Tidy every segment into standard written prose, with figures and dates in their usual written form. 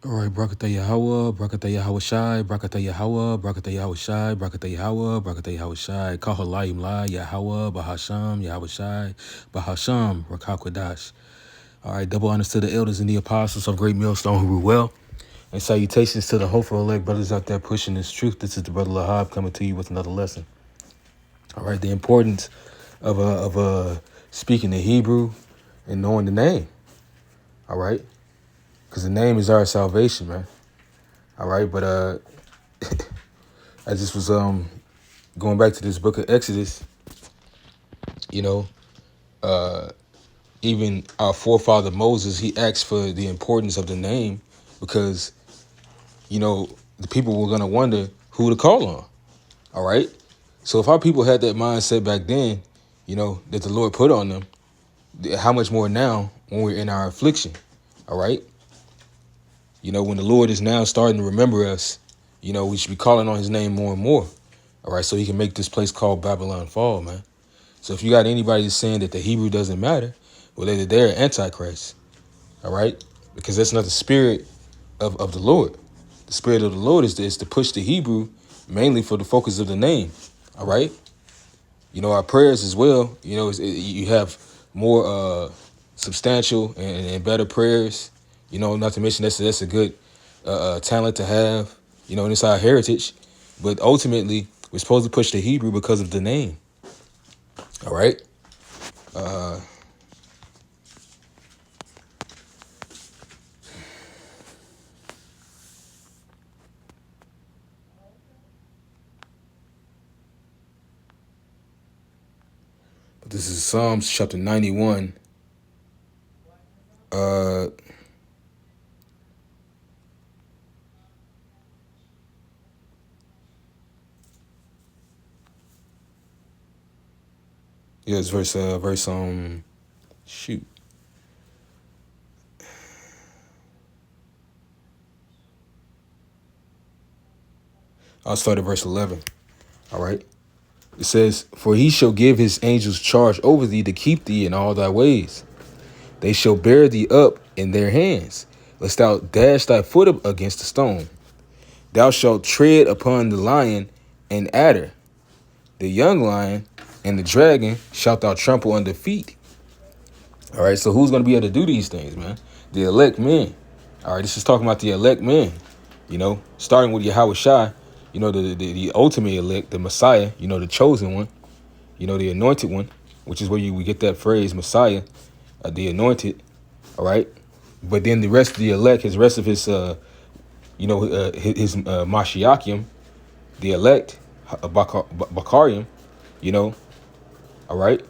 All right, Brakata Yahweh, Brakata Yahweh Shai, Brakata Yahweh, Brakata Yahweh Shai, Brakata Yahweh, Brakata Yahweh Shai, Kahalayim La, Yahweh, Bahasham, Yahweh Shai, Bahasham, Rakakwadash. All right, double honors to the elders and the apostles of Great Millstone who rule well. And salutations to the hopeful elect brothers out there pushing this truth. This is the brother Lahab coming to you with another lesson. All right, the importance of speaking the Hebrew and knowing the name. All right, because the name is our salvation, man. All right, but I just was going back to this book of Exodus. You know, even our forefather Moses, he asked for the importance of the name because the people were gonna wonder who to call on. All right, so if our people had that mindset back then, that the Lord put on them, how much more now when we're in our affliction? All right, when the Lord is now starting to remember us, we should be calling on His name more and more. All right, so He can make this place called Babylon fall, man. So if you got anybody that's saying that the Hebrew doesn't matter, well, they're antichrist. All right, because that's not the spirit of the Lord. The spirit of the Lord is to push the Hebrew mainly for the focus of the name. All right, our prayers as well. You have more substantial and better prayers. Not to mention that's a good talent to have. And it's our heritage. But ultimately, we're supposed to push the Hebrew because of the name. All right. But this is Psalms chapter 91. Yeah, it's verse shoot. I'll start at verse 11. All right. It says, "For he shall give his angels charge over thee to keep thee in all thy ways. They shall bear thee up in their hands, lest thou dash thy foot up against a stone. Thou shalt tread upon the lion and adder, the young lion and the dragon shalt thou trample under feet." All right, so who's going to be able to do these things, man? The elect men. All right, this is talking about the elect men, starting with Yahweh Shai, the ultimate elect, the Messiah, the chosen one, the anointed one, which is where we get that phrase, Messiah, the anointed, all right? But then the rest of the elect, his rest of his, his Mashiachim, the elect, Bakarium, all right?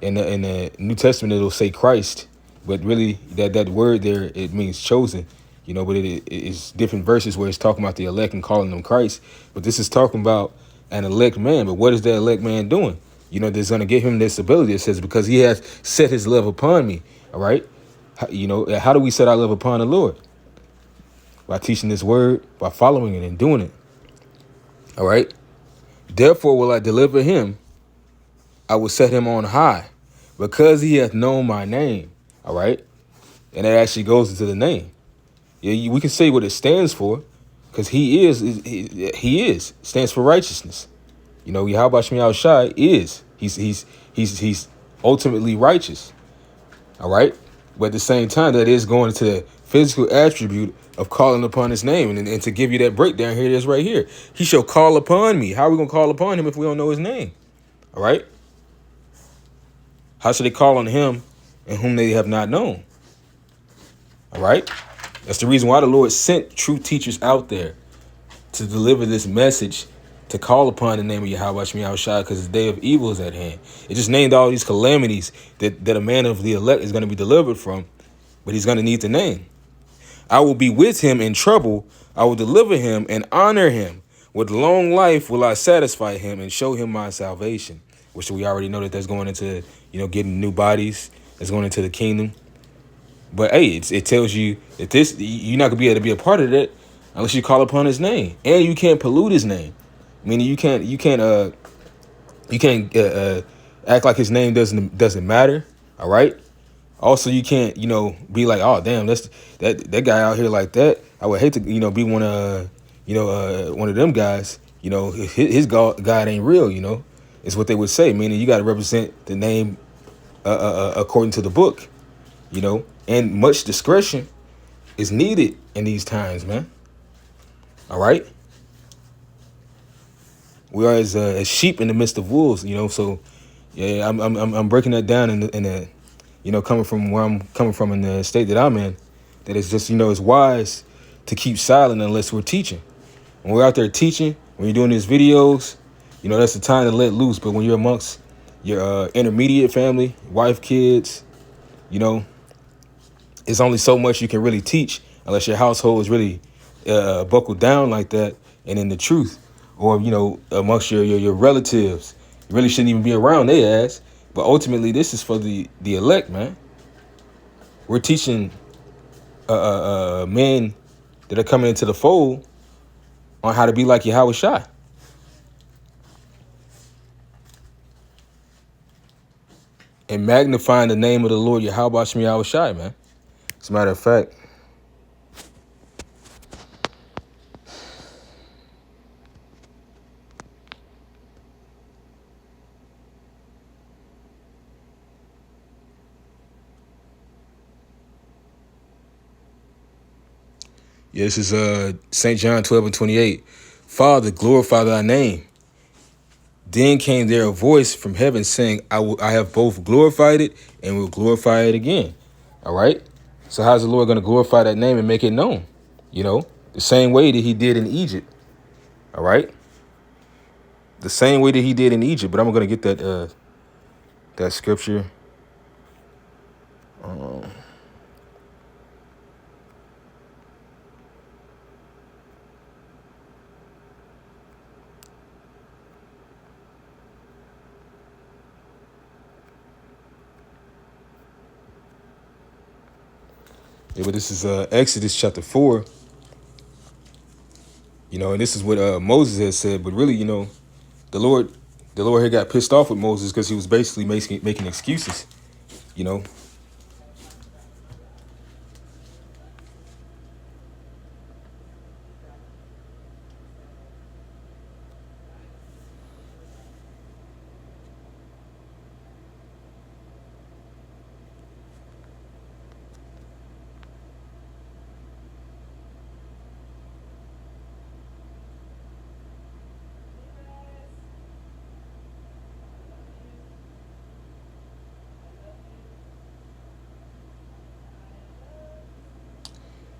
In the New Testament, it'll say Christ, but really that word there, it means chosen, but it's different verses where it's talking about the elect and calling them Christ. But this is talking about an elect man. But what is that elect man doing? That's going to give him this ability. It says, because he has set his love upon me. All right. How do we set our love upon the Lord? By teaching this word, by following it and doing it. All right. Therefore will I deliver him. I will set him on high because he hath known my name. All right. And that actually goes into the name. Yeah, we can say what it stands for, because he is stands for righteousness. Yahweh Shai Shai is. He's ultimately righteous. All right. But at the same time, that is going into the physical attribute of calling upon his name. And to give you that breakdown, here it is right here. He shall call upon me. How are we going to call upon him if we don't know his name? All right. How should they call on him and whom they have not known? All right. That's the reason why the Lord sent true teachers out there to deliver this message, to call upon the name of Yahweh Shai, because the day of evil is at hand. It just named all these calamities that a man of the elect is going to be delivered from, but he's going to need the name. I will be with him in trouble. I will deliver him and honor him. With long life will I satisfy him and show him my salvation, which we already know that's going into, getting new bodies. That's going into the kingdom. But hey, it tells you that you're not gonna be able to be a part of that unless you call upon his name, and you can't pollute his name. Meaning you can't act like his name doesn't matter. All right, Also, you can't, be like, oh damn, that's that guy out here like that. I would hate to, be one of them guys. His God ain't real. Is what they would say. Meaning, you got to represent the name according to the book. And much discretion is needed in these times, man. All right, we are as sheep in the midst of wolves. So yeah, I'm breaking that down in coming from where I'm coming from in the state that I'm in, that it's just, it's wise to keep silent unless we're teaching. When we're out there teaching, when you're doing these videos, that's the time to let loose. But when you're amongst your intermediate family, wife, kids, you know, it's only so much you can really teach unless your household is really buckled down like that and in the truth. Or, amongst your relatives, you really shouldn't even be around their ass. But ultimately, this is for the elect, man. We're teaching men that are coming into the fold on how to be like Yahweh Shai. And magnifying the name of the Lord Yahweh Shai, Shai, man. As a matter of fact, yeah, this is St. John 12:28. Father, glorify thy name. Then came there a voice from heaven saying, I have both glorified it and will glorify it again. All right. So how's the Lord going to glorify that name and make it known? The same way that he did in Egypt. All right. The same way that he did in Egypt. But I'm going to get that scripture. Yeah, but this is Exodus chapter 4. And this is what Moses has said. But really, the Lord had got pissed off with Moses because he was basically making excuses.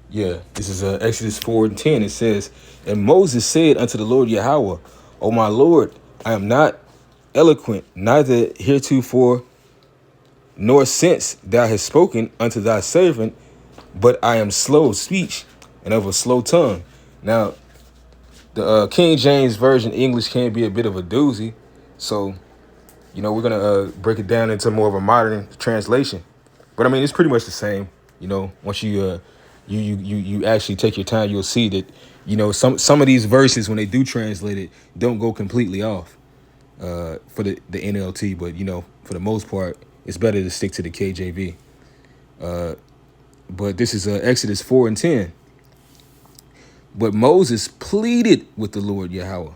Yeah, this is Exodus 4:10. It says, and Moses said unto the Lord Yahweh, O my Lord, I am not eloquent, neither heretofore nor since thou hast spoken unto thy servant, but I am slow of speech and of a slow tongue. Now, the King James Version English can be a bit of a doozy, so we're gonna break it down into more of a modern translation. But I mean, it's pretty much the same. Once you actually take your time, you'll see that some of these verses, when they do translate it, don't go completely off for the NLT. But for the most part, it's better to stick to the KJV. But this is Exodus 4:10. But Moses pleaded with the Lord Yahweh,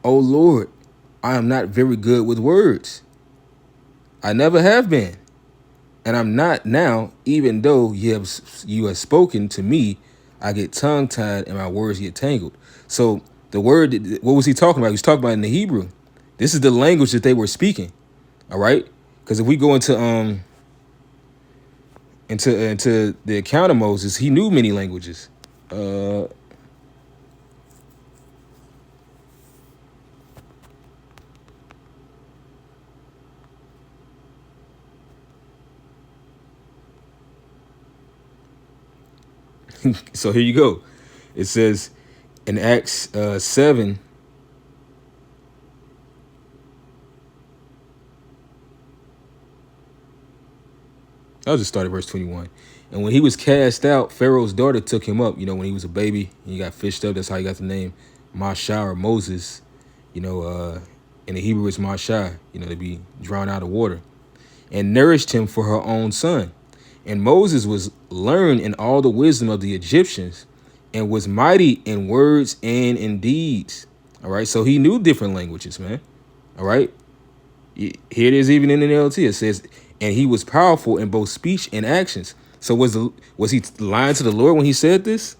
O Lord, I am not very good with words. I never have been, and I'm not now, even though you have spoken to me, I get tongue-tied and my words get tangled. So the word, what was he talking about? He was talking about in the Hebrew. This is the language that they were speaking. All right? Because if we go into the account of Moses, he knew many languages. So here you go. It says in Acts 7. I'll just start at verse 21. And when he was cast out, Pharaoh's daughter took him up. When he was a baby and he got fished up. That's how he got the name Mashah or Moses. In the Hebrew it's Mashah, to be drawn out of water. and nourished him for her own son. And Moses was learned in all the wisdom of the Egyptians and was mighty in words and in deeds. All right. So he knew different languages, man. All right. Here it is, even in the NLT. It says, and he was powerful in both speech and actions. So was he lying to the Lord when he said this?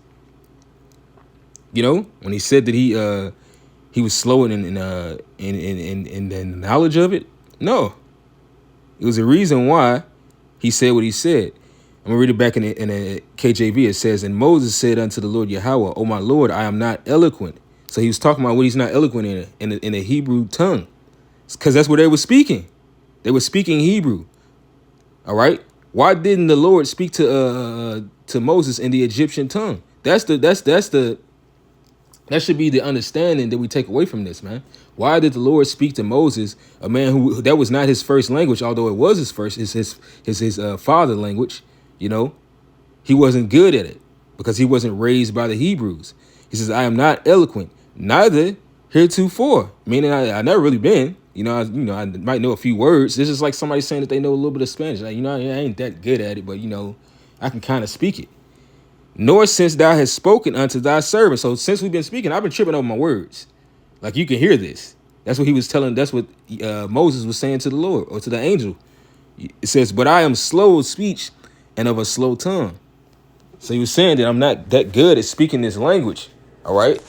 You know, when he said that he was slow in the knowledge of it? No. It was a reason why he said what he said. I'm gonna read it back in the KJV. It says, and Moses said unto the Lord Yahweh, O my Lord, I am not eloquent. So he was talking about what he's not eloquent in the Hebrew tongue, because that's what they were speaking. They were speaking Hebrew. All right. Why didn't the Lord speak to Moses in the Egyptian tongue? That should be the understanding that we take away from this, man. Why did the Lord speak to Moses, a man who that was not his first language, although it was his first, his father language? You know, he wasn't good at it because he wasn't raised by the Hebrews. He says, "I am not eloquent, neither heretofore," meaning I never really been. I might know a few words. This is like somebody saying that they know a little bit of Spanish. Like, I ain't that good at it, but I can kind of speak it. Nor since thou hast spoken unto thy servant. So since we've been speaking, I've been tripping over my words. Like, you can hear this. That's what he was telling. That's what Moses was saying to the Lord, or to the angel. It says, but I am slow of speech and of a slow tongue. So he was saying that I'm not that good at speaking this language. All right.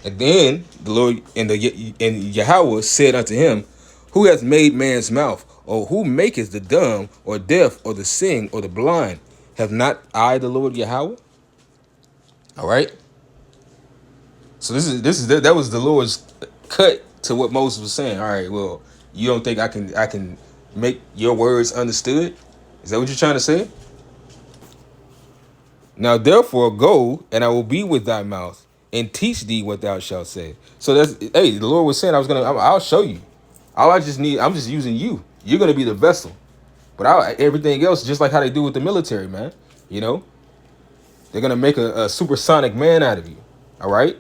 And then the Lord and Yahweh said unto him, who hath made man's mouth? Or who maketh the dumb or deaf or the seeing or the blind? Have not I the Lord Yahweh? All right. So that was the Lord's cut to what Moses was saying. All right, well, you don't think I can make your words understood? Is that what you're trying to say? Now therefore go, and I will be with thy mouth and teach thee what thou shalt say. So the Lord was saying I'll show you. I'm just using you. You're gonna be the vessel. But everything else, just like how they do with the military, man. They're gonna make a supersonic man out of you. All right.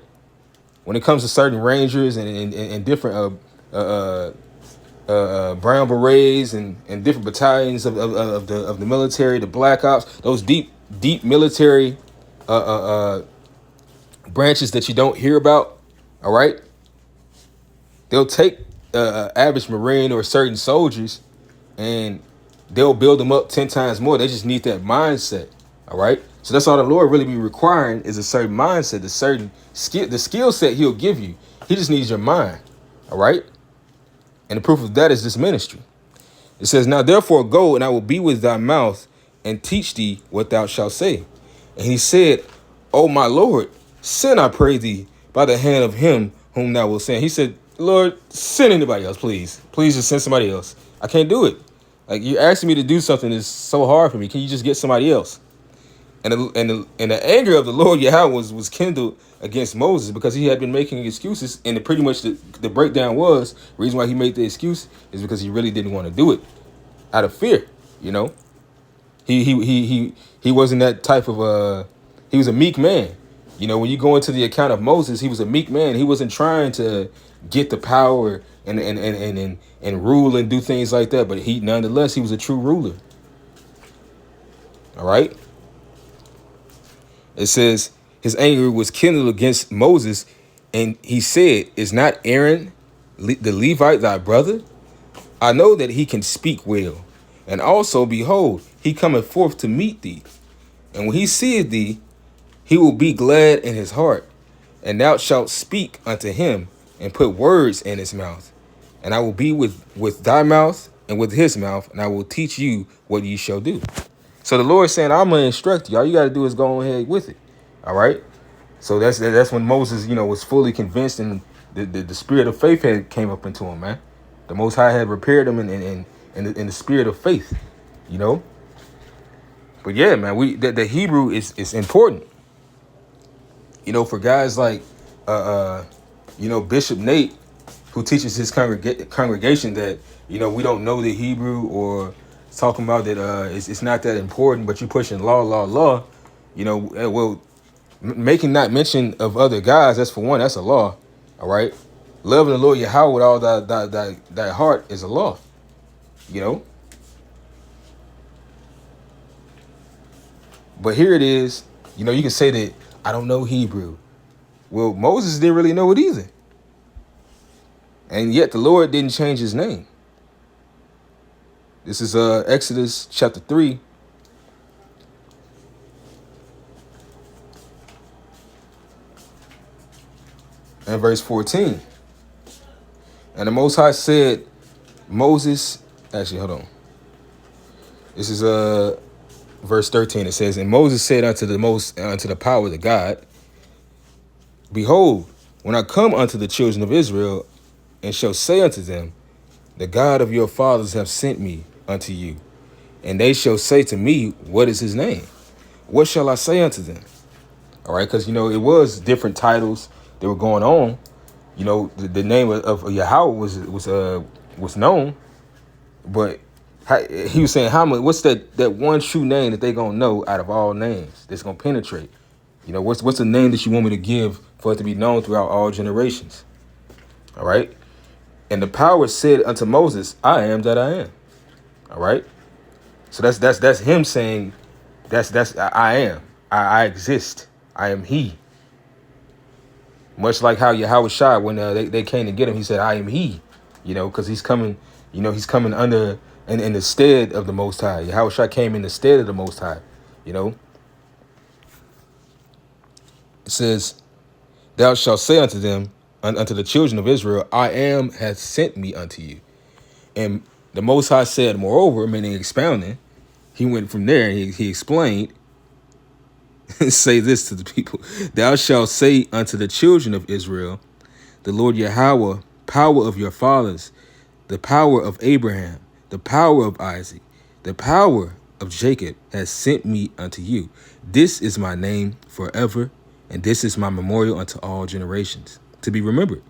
When it comes to certain rangers and different brown berets and different battalions of the military, the black ops, those deep military branches that you don't hear about. All right. They'll take average Marine or certain soldiers and they'll build them up 10 times more. They just need that mindset. All right. So that's all the Lord really be requiring is a certain mindset, the skill set he'll give you. He just needs your mind. All right. And the proof of that is this ministry. It says, now therefore go, and I will be with thy mouth and teach thee what thou shalt say. And he said, O my Lord, send, I pray thee, by the hand of him whom thou wilt send. He said, Lord, send anybody else, please. Please just send somebody else. I can't do it. Like, you're asking me to do something that's so hard for me. Can you just get somebody else? And the anger of the Lord Yahweh was kindled against Moses because he had been making excuses. And pretty much the breakdown was, the reason why he made the excuse is because he really didn't want to do it out of fear. He wasn't that type of he was a meek man. When you go into the account of Moses, he was a meek man. He wasn't trying to get the power and rule and do things like that. But nonetheless, he was a true ruler. All right. It says his anger was kindled against Moses, and he said, is not Aaron the Levite thy brother? I know that he can speak well. And also, behold, he cometh forth to meet thee. And when he seeth thee, he will be glad in his heart. And thou shalt speak unto him and put words in his mouth. And I will be with thy mouth and with his mouth, and I will teach you what ye shall do. So the Lord saying, I'm going to instruct you. All you got to do is go ahead with it. All right. So that's when Moses, was fully convinced, and the spirit of faith came up into him, man. The Most High had repaired him in the spirit of faith, But yeah, man, the Hebrew is important. For guys like Bishop Nate, who teaches his congregation that we don't know the Hebrew, or talking about that it's not that important, but you pushing law. Well, making not mention of other guys, that's for one, that's a law. All right. Loving the Lord Yahweh with all thy heart is a law. But here it is. You know, you can say that I don't know Hebrew. Well, Moses didn't really know it either. And yet the Lord didn't change his name. This is Exodus chapter 3. And verse 14. And the Most High said, Moses, actually, hold on. This is verse 13. It says, and Moses said unto the power of the God, behold, when I come unto the children of Israel, and shall say unto them, the God of your fathers have sent me unto you. And they shall say to me, what is his name? What shall I say unto them? All right, because, you know, it was different titles that were going on. You know, the name of Yahweh was known, but he was saying, how much? What's that one true name that they gonna know out of all names that's gonna penetrate? You know, what's the name that you want me to give for it to be known throughout all generations? All right, and the power said unto Moses, I am that I am. All right, so that's him saying, that's I am, I exist, I am he. Much like how Yahweh Shai, when they came to get him, he said, I am he, you know, because he's coming, you know, he's coming under in the stead of the Most High. Yahweh Shai came in the stead of the Most High, you know. It says, thou shalt say unto them, unto the children of Israel, I am hath sent me unto you. And the Most High said, moreover, meaning expounding, he went from there and he explained, say this to the people, thou shalt say unto the children of Israel, the Lord Yahweh, power of your fathers, the power of Abraham, the power of Isaac, the power of Jacob has sent me unto you. This is my name forever, and this is my memorial unto all generations, to be remembered.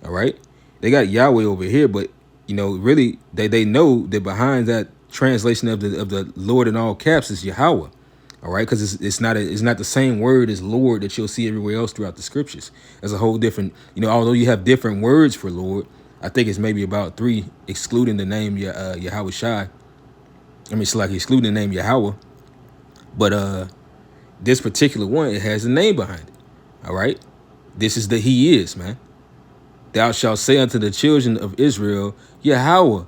All right? They got Yahweh over here, but, you know, really, they know that behind that translation of the Lord in all caps is Yahweh. All right, because it's not the same word as Lord that you'll see everywhere else throughout the scriptures. There's a whole different, you know, although you have different words for Lord, I think it's maybe about 3, excluding the name Yahweh Shai. I mean, it's like excluding the name Yahweh. But this particular one, it has a name behind it. All right, this is the He is, man. Thou shalt say unto the children of Israel, Yahweh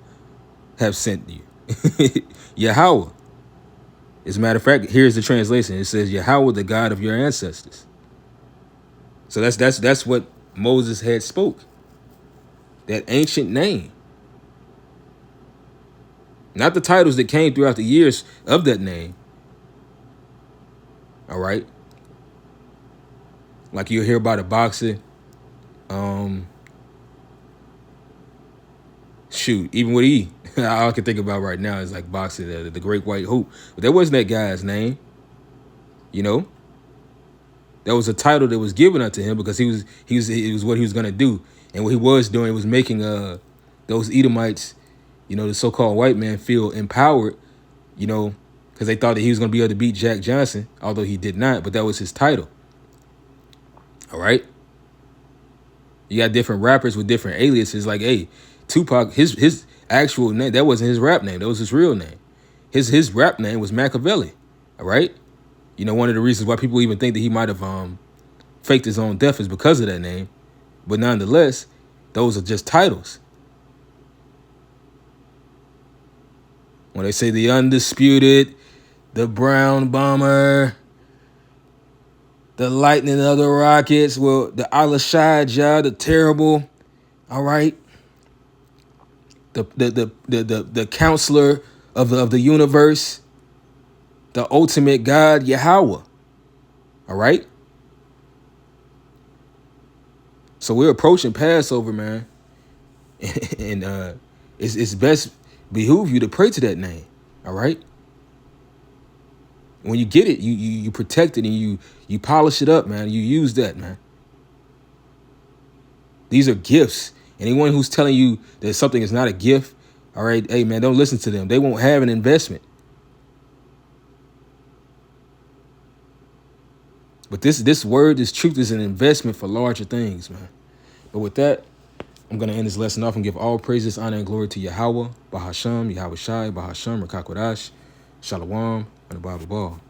have sent you. Yahweh. As a matter of fact, here's the translation. It says, Yahweh, the God of your ancestors. So that's what Moses had spoke. That ancient name. Not the titles that came throughout the years of that name. All right. Like you'll hear about a boxer. Shoot, even with E, all I can think about right now is like boxing, the Great White Hope. But that wasn't that guy's name. You know, that was a title that was given unto him because it was what he was gonna do, and what he was doing was making those Edomites, you know, the so-called white man, feel empowered, you know, because they thought that he was gonna be able to beat Jack Johnson, although he did not. But that was his title. All right. You got different rappers with different aliases. Like, hey, Tupac, his actual name, that wasn't his rap name. That was his real name. His rap name was Machiavelli. All right. You know, one of the reasons why people even think that he might have faked his own death is because of that name. But nonetheless, those are just titles. When they say the undisputed, the brown bomber, the lightning of the rockets, well, the Alashajah, the terrible, all right, the counselor of the universe, the ultimate God, Yahweh. All right. So we're approaching Passover, man, and it's best behoove you to pray to that name. All right. When you get it, you protect it and you polish it up, man. You use that, man. These are gifts. Anyone who's telling you that something is not a gift, all right, hey, man, don't listen to them. They won't have an investment. But this word, this truth is an investment for larger things, man. But with that, I'm going to end this lesson off and give all praises, honor, and glory to Yahweh, Bahasham, Yahweh Shai, Bahasham, Rakakwadash, Shalom, and the Bible Ball.